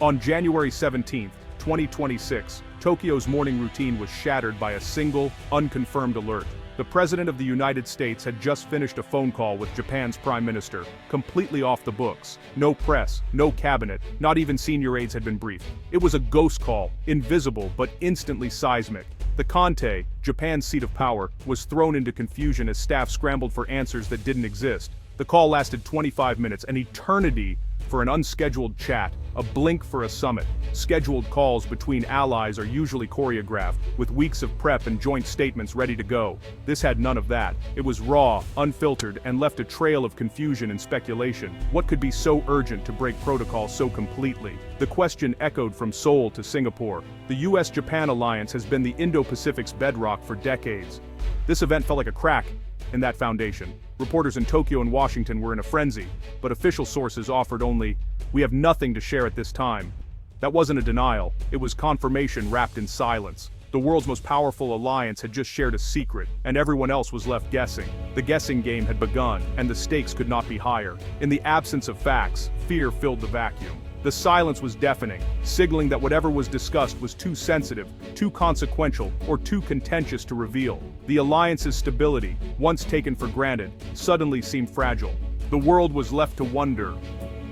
On January 17, 2026, Tokyo's morning routine was shattered by a single, unconfirmed alert. The President of the United States had just finished a phone call with Japan's Prime Minister, completely off the books. No press, no cabinet, not even senior aides had been briefed. It was a ghost call, invisible but instantly seismic. The Kante, Japan's seat of power, was thrown into confusion as staff scrambled for answers that didn't exist. The call lasted 25 minutes, an eternity for an unscheduled chat, a blink for a summit. Scheduled calls between allies are usually choreographed, with weeks of prep and joint statements ready to go. This had none of that. It was raw, unfiltered, and left a trail of confusion and speculation. What could be so urgent to break protocol so completely? The question echoed from Seoul to Singapore. The US-Japan alliance has been the Indo-Pacific's bedrock for decades. This event felt like a crack in that foundation. Reporters in Tokyo and Washington were in a frenzy, but official sources offered only, "We have nothing to share at this time." That wasn't a denial, it was confirmation wrapped in silence. The world's most powerful alliance had just shared a secret, and everyone else was left guessing. The guessing game had begun, and the stakes could not be higher. In the absence of facts, fear filled the vacuum. The silence was deafening, signaling that whatever was discussed was too sensitive, too consequential, or too contentious to reveal. The alliance's stability, once taken for granted, suddenly seemed fragile. The world was left to wonder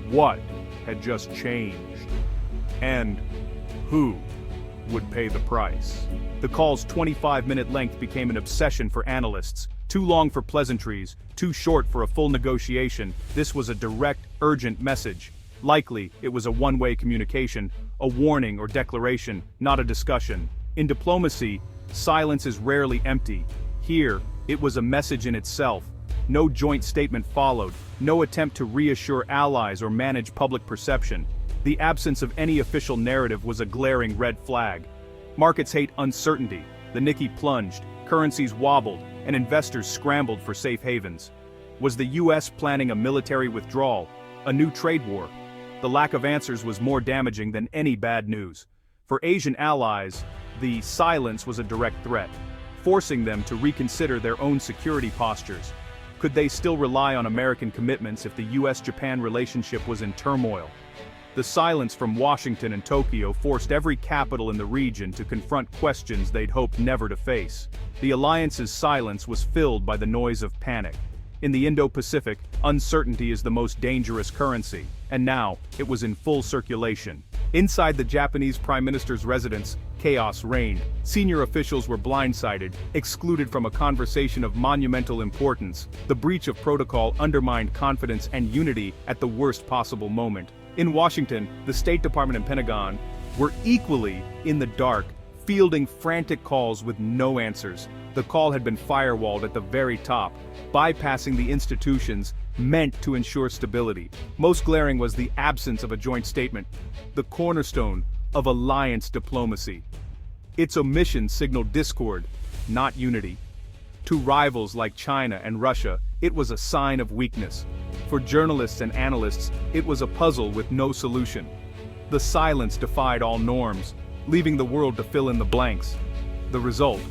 what had just changed, and who would pay the price. The call's 25-minute length became an obsession for analysts. Too long for pleasantries, too short for a full negotiation. This was a direct, urgent message. Likely, it was a one-way communication, a warning or declaration, not a discussion. In diplomacy, silence is rarely empty. Here, it was a message in itself. No joint statement followed, no attempt to reassure allies or manage public perception. The absence of any official narrative was a glaring red flag. Markets hate uncertainty. The Nikkei plunged, currencies wobbled, and investors scrambled for safe havens. Was the US planning a military withdrawal, a new trade war? The lack of answers was more damaging than any bad news. For Asian allies, the silence was a direct threat, forcing them to reconsider their own security postures. Could they still rely on American commitments if the US-Japan relationship was in turmoil? The silence from Washington and Tokyo forced every capital in the region to confront questions they'd hoped never to face. The alliance's silence was filled by the noise of panic. In the Indo-Pacific, uncertainty is the most dangerous currency, and now, it was in full circulation. Inside the Japanese Prime Minister's residence, chaos reigned. Senior officials were blindsided, excluded from a conversation of monumental importance. The breach of protocol undermined confidence and unity at the worst possible moment. In Washington, the State Department and Pentagon were equally in the dark, fielding frantic calls with no answers. The call had been firewalled at the very top, bypassing the institutions meant to ensure stability. Most glaring was the absence of a joint statement, the cornerstone of alliance diplomacy. Its omission signaled discord, not unity. To rivals like China and Russia, it was a sign of weakness. For journalists and analysts, it was a puzzle with no solution. The silence defied all norms, leaving the world to fill in the blanks. The result: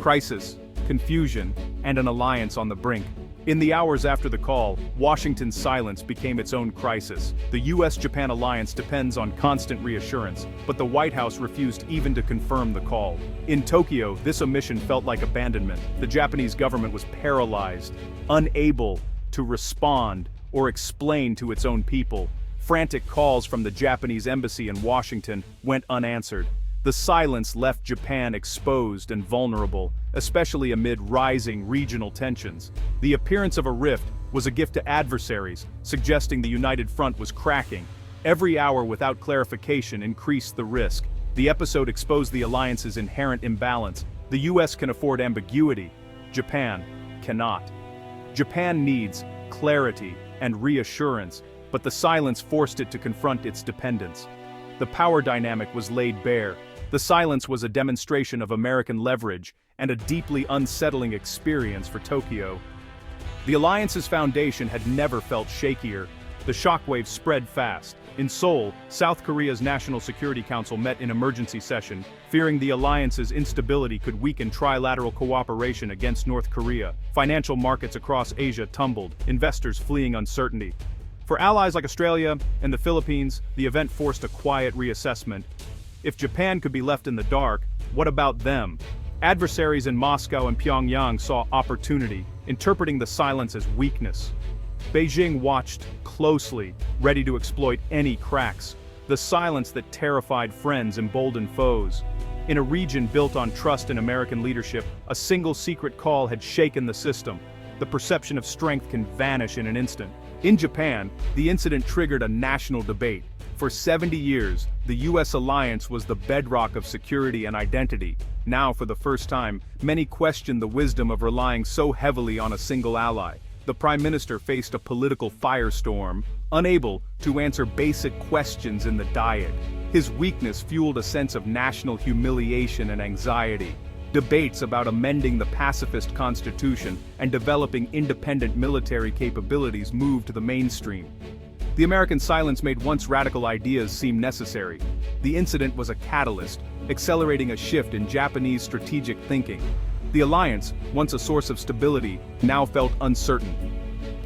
crisis, confusion, and an alliance on the brink. In the hours after the call, Washington's silence became its own crisis. The US-Japan alliance depends on constant reassurance, but the White House refused even to confirm the call. In Tokyo, this omission felt like abandonment. The Japanese government was paralyzed, unable to respond or explain to its own people. Frantic calls from the Japanese embassy in Washington went unanswered. The silence left Japan exposed and vulnerable, especially amid rising regional tensions. The appearance of a rift was a gift to adversaries, suggesting the united front was cracking. Every hour without clarification increased the risk. The episode exposed the alliance's inherent imbalance. The US can afford ambiguity. Japan cannot. Japan needs clarity and reassurance, but the silence forced it to confront its dependence. The power dynamic was laid bare. The silence was a demonstration of American leverage and a deeply unsettling experience for Tokyo. The alliance's foundation had never felt shakier. The shockwaves spread fast. In Seoul, South Korea's National Security Council met in emergency session, fearing the alliance's instability could weaken trilateral cooperation against North Korea. Financial markets across Asia tumbled, investors fleeing uncertainty. For allies like Australia and the Philippines, the event forced a quiet reassessment. If Japan could be left in the dark, what about them? Adversaries in Moscow and Pyongyang saw opportunity, interpreting the silence as weakness. Beijing watched closely, ready to exploit any cracks. The silence that terrified friends emboldened foes. In a region built on trust in American leadership, a single secret call had shaken the system. The perception of strength can vanish in an instant. In Japan, the incident triggered a national debate. For 70 years, the U.S. alliance was the bedrock of security and identity. Now, for the first time, many questioned the wisdom of relying so heavily on a single ally. The Prime Minister faced a political firestorm, unable to answer basic questions in the Diet. His weakness fueled a sense of national humiliation and anxiety. Debates about amending the pacifist constitution and developing independent military capabilities moved to the mainstream. The American silence made once radical ideas seem necessary. The incident was a catalyst, accelerating a shift in Japanese strategic thinking. The alliance, once a source of stability, now felt uncertain.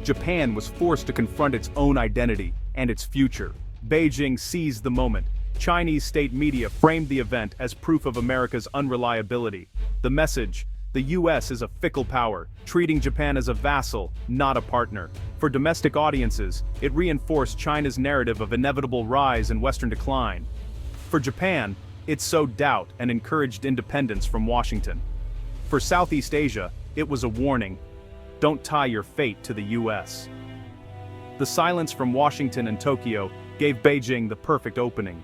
Japan was forced to confront its own identity and its future. Beijing seized the moment. Chinese state media framed the event as proof of America's unreliability. The message: the U.S. is a fickle power, treating Japan as a vassal, not a partner. For domestic audiences, it reinforced China's narrative of inevitable rise and Western decline. For Japan, it sowed doubt and encouraged independence from Washington. For Southeast Asia, it was a warning: don't tie your fate to the U.S. The silence from Washington and Tokyo gave Beijing the perfect opening.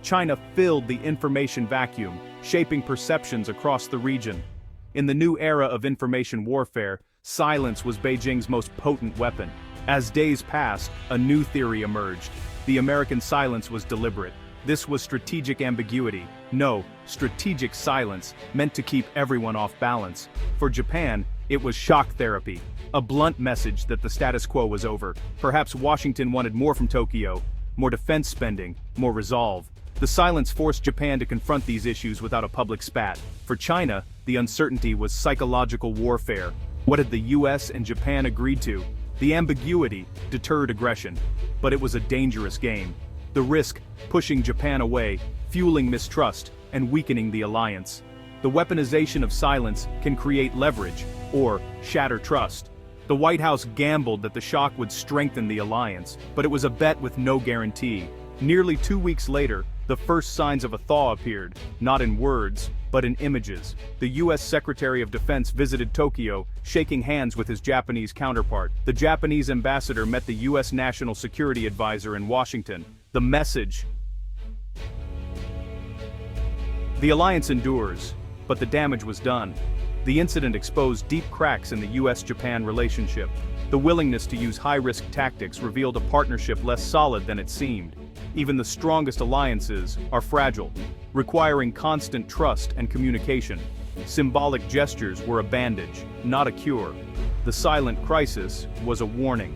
China filled the information vacuum, shaping perceptions across the region. In the new era of information warfare, silence was Beijing's most potent weapon. As days passed, a new theory emerged. The American silence was deliberate. This was strategic ambiguity. No, strategic silence, meant to keep everyone off balance. For Japan, it was shock therapy. A blunt message that the status quo was over. Perhaps Washington wanted more from Tokyo, more defense spending, more resolve. The silence forced Japan to confront these issues without a public spat. For China, the uncertainty was psychological warfare. What had the US and Japan agreed to? The ambiguity deterred aggression, but it was a dangerous game. The risk, pushing Japan away, fueling mistrust, and weakening the alliance. The weaponization of silence can create leverage, or shatter trust. The White House gambled that the shock would strengthen the alliance, but it was a bet with no guarantee. Nearly 2 weeks later, the first signs of a thaw appeared, not in words, but in images. The U.S. Secretary of Defense visited Tokyo, shaking hands with his Japanese counterpart. The Japanese ambassador met the U.S. National Security Advisor in Washington. The message: the alliance endures, but the damage was done. The incident exposed deep cracks in the U.S.-Japan relationship. The willingness to use high-risk tactics revealed a partnership less solid than it seemed. Even the strongest alliances are fragile, requiring constant trust and communication. Symbolic gestures were a bandage, not a cure. The silent crisis was a warning.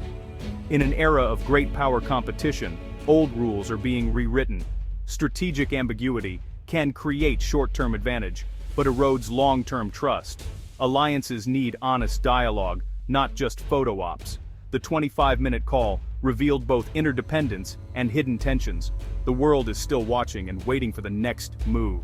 In an era of great power competition, old rules are being rewritten. Strategic ambiguity can create short-term advantage, but erodes long-term trust. Alliances need honest dialogue, not just photo ops. The 25-minute call revealed both interdependence and hidden tensions. The world is still watching and waiting for the next move.